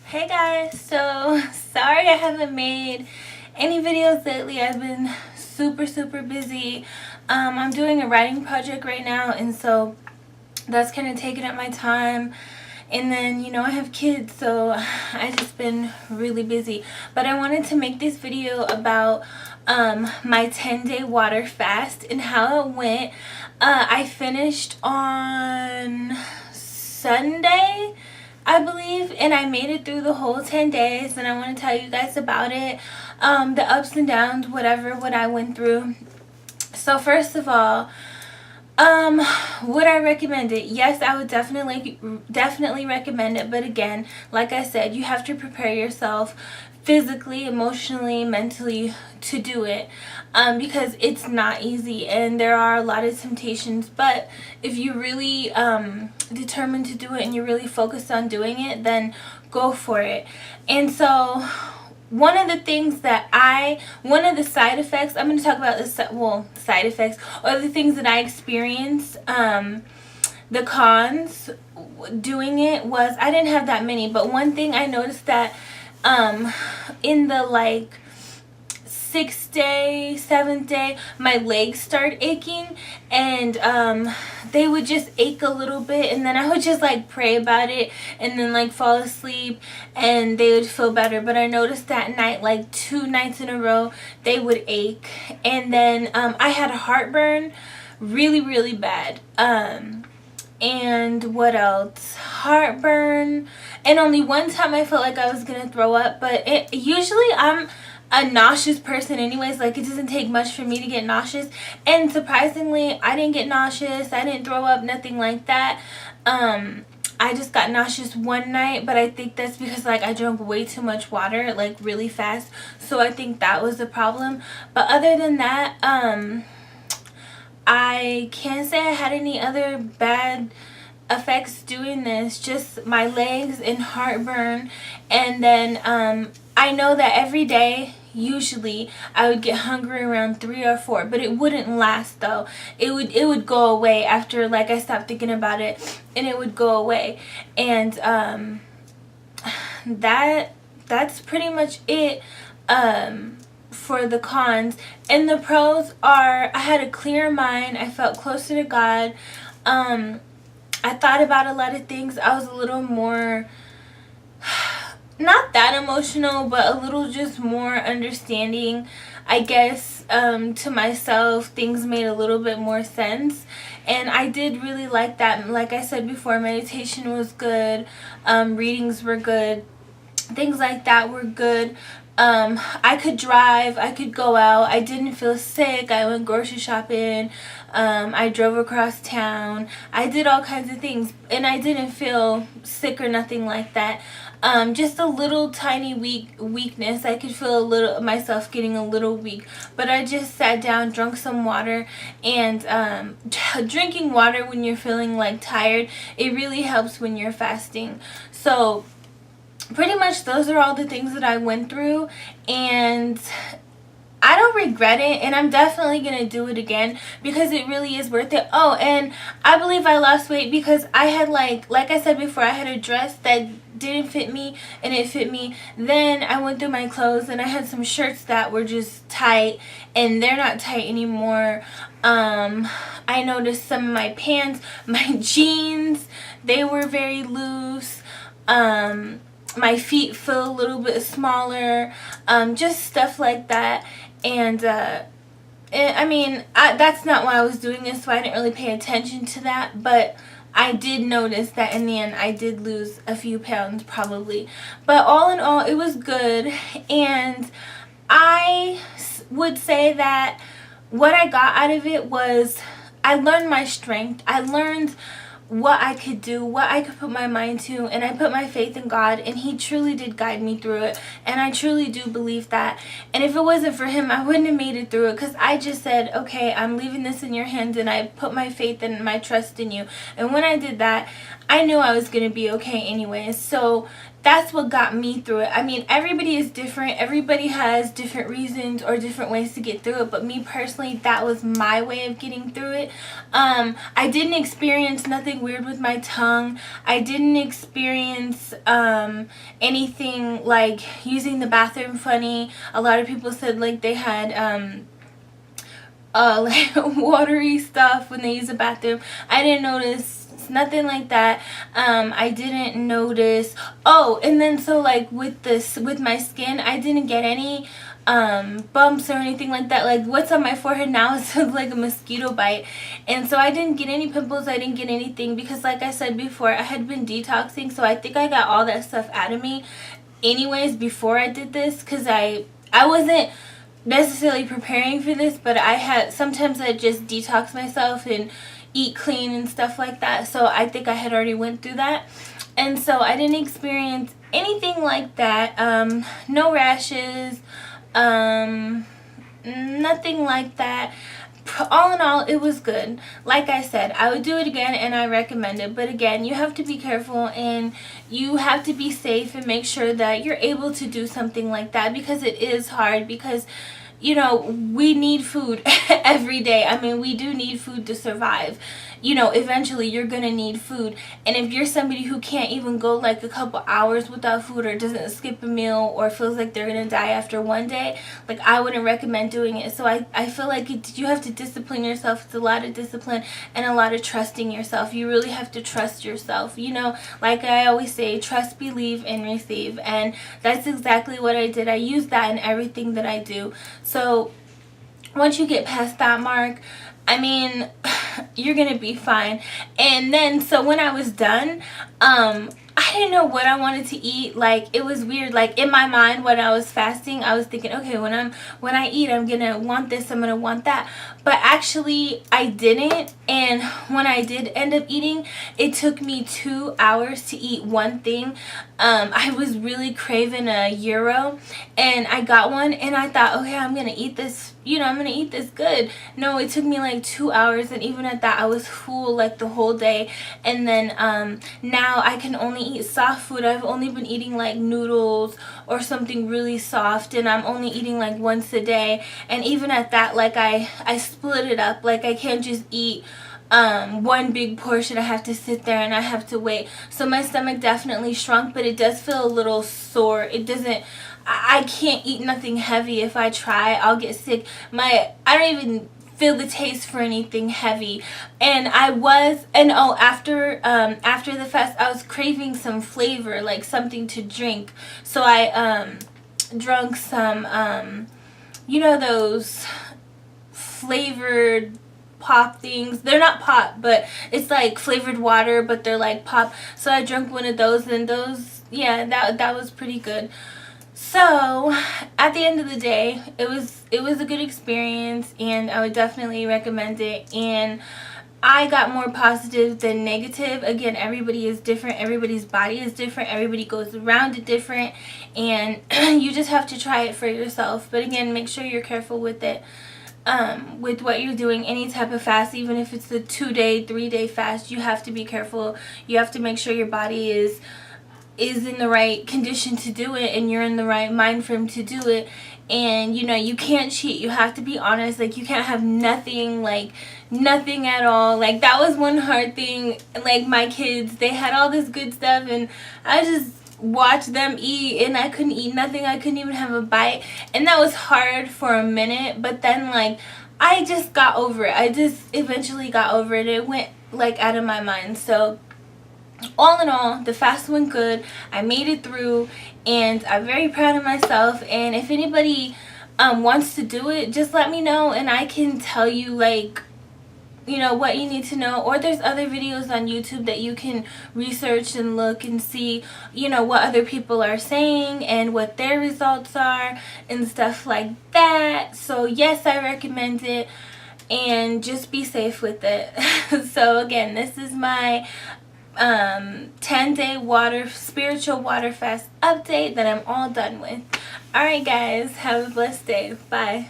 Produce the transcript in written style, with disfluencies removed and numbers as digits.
Hey guys, so sorry I haven't made any videos lately. I've been super busy. I'm doing a writing project right now, and so that's kind of taking up my time. And then, I have kids, so I just been really busy. But I wanted to make this video about my 10-day water fast and how it went. I finished on Sunday, I believe, and I made it through the whole 10 days, and I want to tell you guys about it, the ups and downs, what I went through. So first of all, would I recommend it? Yes, I would definitely recommend it, but again, like I said, you have to prepare yourself physically, emotionally, mentally to do it, because it's not easy and there are a lot of temptations. But if you really determined to do it and you're really focused on doing it, then go for it. And so one of the side effects, I'm going to talk about side effects, or the things that I experienced, the cons doing it was, I didn't have that many, but one thing I noticed that in the 6th day, 7th day, my legs started aching, and they would just ache a little bit, and then I would just pray about it and then fall asleep and they would feel better. But I noticed that night, 2 nights in a row, they would ache. And then I had heartburn really bad. And what else? Heartburn. And only one time I felt like I was gonna throw up, but usually I'm a nauseous person anyways. It doesn't take much for me to get nauseous, and surprisingly I didn't get nauseous. I didn't throw up, nothing like that. I just got nauseous one night, but I think that's because I drank way too much water really fast, so I think that was the problem. But other than that, I can't say I had any other bad effects doing this, just my legs and heartburn. And then I know that every day usually I would get hungry around 3 or 4, but it wouldn't last though. It would go away after I stopped thinking about it, and it would go away. And that's pretty much it for the cons. And the pros are, I had a clear mind, I felt closer to God, I thought about a lot of things. I was a little more, not that emotional, but a little just more understanding, I guess, to myself. Things made a little bit more sense, and I did really like that. Like I said before, meditation was good, readings were good, things like that were good. I could drive, I could go out, I didn't feel sick, I went grocery shopping, I drove across town, I did all kinds of things, and I didn't feel sick or nothing like that. Just a little tiny weakness. I could feel myself getting a little weak, but I just sat down, drank some water, and drinking water when you're feeling tired, it really helps when you're fasting. So pretty much those are all the things that I went through, and I don't regret it, and I'm definitely going to do it again because it really is worth it. Oh, and I believe I lost weight because I had, like I said before, I had a dress that didn't fit me and it fit me. Then I went through my clothes and I had some shirts that were just tight and they're not tight anymore. I noticed some of my pants, my jeans, they were very loose. My feet feel a little bit smaller, just stuff like that. And I mean, that's not why I was doing this, so I didn't really pay attention to that, but I did notice that in the end I did lose a few pounds probably. But all in all, it was good, and I would say that what I got out of it was I learned my strength. I learned what I could do, what I could put my mind to, and I put my faith in God, and He truly did guide me through it, and I truly do believe that. And if it wasn't for Him, I wouldn't have made it through it, because I just said, okay, I'm leaving this in your hands, and I put my faith and my trust in you. And when I did that, I knew I was going to be okay anyway. So that's what got me through it. I mean, everybody is different. Everybody has different reasons or different ways to get through it. But me personally, that was my way of getting through it. I didn't experience nothing anything weird with my tongue. I didn't experience anything like using the bathroom funny. A lot of people said like they had like watery stuff when they use the bathroom. I didn't notice nothing like that. I didn't notice. Oh, and then so like with my skin, I didn't get any bumps or anything like that. Like what's on my forehead now is like a mosquito bite, and so I didn't get any pimples. I didn't get anything because, like I said before, I had been detoxing, so I think I got all that stuff out of me anyways before I did this, because I wasn't necessarily preparing for this, but sometimes I just detox myself and eat clean and stuff like that, so I think I had already went through that, and so I didn't experience anything like that. No rashes, nothing like that. All in all, it was good. Like I said, I would do it again and I recommend it, but again, you have to be careful and you have to be safe and make sure that you're able to do something like that, because it is hard, because you know, we need food every day. I mean, we do need food to survive. You know, eventually you're gonna need food, and if you're somebody who can't even go like a couple hours without food, or doesn't skip a meal, or feels like they're gonna die after one day, like I wouldn't recommend doing it. So I feel like you have to discipline yourself. It's a lot of discipline and a lot of trusting yourself. You really have to trust yourself. You know, like I always say, trust, believe, and receive, and that's exactly what I did. I use that in everything that I do. So once you get past that mark, I mean, you're gonna be fine. And then, so when I was done, I didn't know what I wanted to eat. Like, it was weird. Like, in my mind, when I was fasting, I was thinking, okay, when I eat, I'm gonna want this, I'm gonna want that. But actually, I didn't. And when I did end up eating, it took me 2 hours to eat one thing. I was really craving a gyro, and I got one, and I thought, okay, I'm gonna eat this, you know, I'm gonna eat this good. No, it took me like 2 hours, and even at that, I was full like the whole day. And then now I can only eat soft food. I've only been eating like noodles or something really soft, and I'm only eating like once a day. And even at that, like I split it up. Like I can't just eat one big portion. I have to sit there and I have to wait. So my stomach definitely shrunk, but it does feel a little sore. It doesn't, I can't eat nothing heavy. If I try, I'll get sick. I don't even feel the taste for anything heavy. And after the fast, I was craving some flavor, like something to drink. So I drunk some you know, those flavored pop things. They're not pop, but it's like flavored water, but they're like pop. So I drank one of those, and those, yeah, that was pretty good. So at the end of the day, it was a good experience, and I would definitely recommend it. And I got more positive than negative. Again, everybody is different. Everybody's body is different. Everybody goes around it different, and you just have to try it for yourself. But again, make sure you're careful with it. With what you're doing, any type of fast, even if it's a 2-day, 3-day fast, you have to be careful. You have to make sure your body is in the right condition to do it, and you're in the right mind frame to do it. And you know, you can't cheat. You have to be honest. Like, you can't have nothing, like nothing at all. Like, that was one hard thing. Like, my kids, they had all this good stuff, and I just watched them eat, and I couldn't eat nothing. I couldn't even have a bite, and that was hard for a minute. But then, like, I just got over it. I just eventually got over it. It went like out of my mind. So all in all, the fast went good. I made it through, and I'm very proud of myself. And if anybody wants to do it, just let me know, and I can tell you, like, you know, what you need to know. Or there's other videos on YouTube that you can research and look and see, you know, what other people are saying and what their results are and stuff like that. So yes, I recommend it, and just be safe with it. So again, this is my 10-day spiritual water fast update that I'm all done with. Alright guys, have a blessed day. Bye.